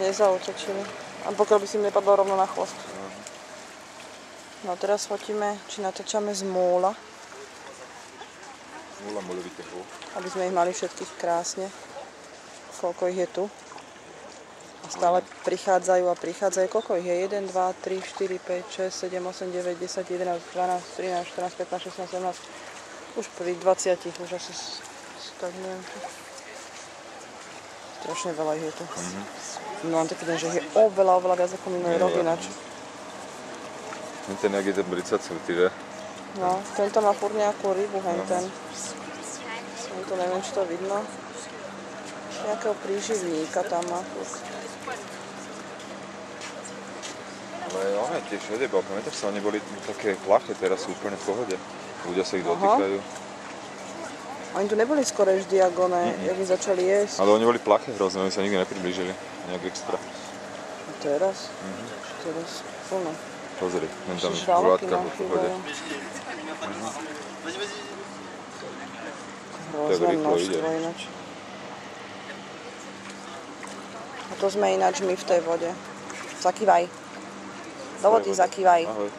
Nezautočili. A pokiaľ by si im nepadlo rovno na chvost. No teraz fotíme, či natáčame z múla. Múla môže byť toho. Aby sme ich mali všetkých krásne. Koľko ich je tu. A stále prichádzajú a prichádzajú. Koľko ich je? 1, 2, 3, 4, 5, 6, 7, 8, 9, 10, 11, 12, 13, 14, 15, 16, 17. Už pri 20, už asi tak neviem. Strašne veľa ich je tu. No mám taký den, že ich je oveľa viac ako minulý rok ináč. Ten jak je ten bricacúty, že? No, tento má furt nejakú rybu, henten. To neviem, či to vidno. Nejakého príživníka tam má furt. Ale one tie všade, pamätáš sa, oni boli také plaché, teraz sú úplne v pohode. Ľudia sa ich dotýkajú. Oni tu neboli skoro vždy, ako jak ich začali jesť. Ale oni boli plaché hrozné, oni sa nikdy nepriblížili. Nejak extra. A teraz? Teraz plno. Pozri, len tam je vládka v pohode. Hrozné množstvo ináč. A to sme ináč my v tej vode. Zakývaj. Do vody zakývaj. Ahoj.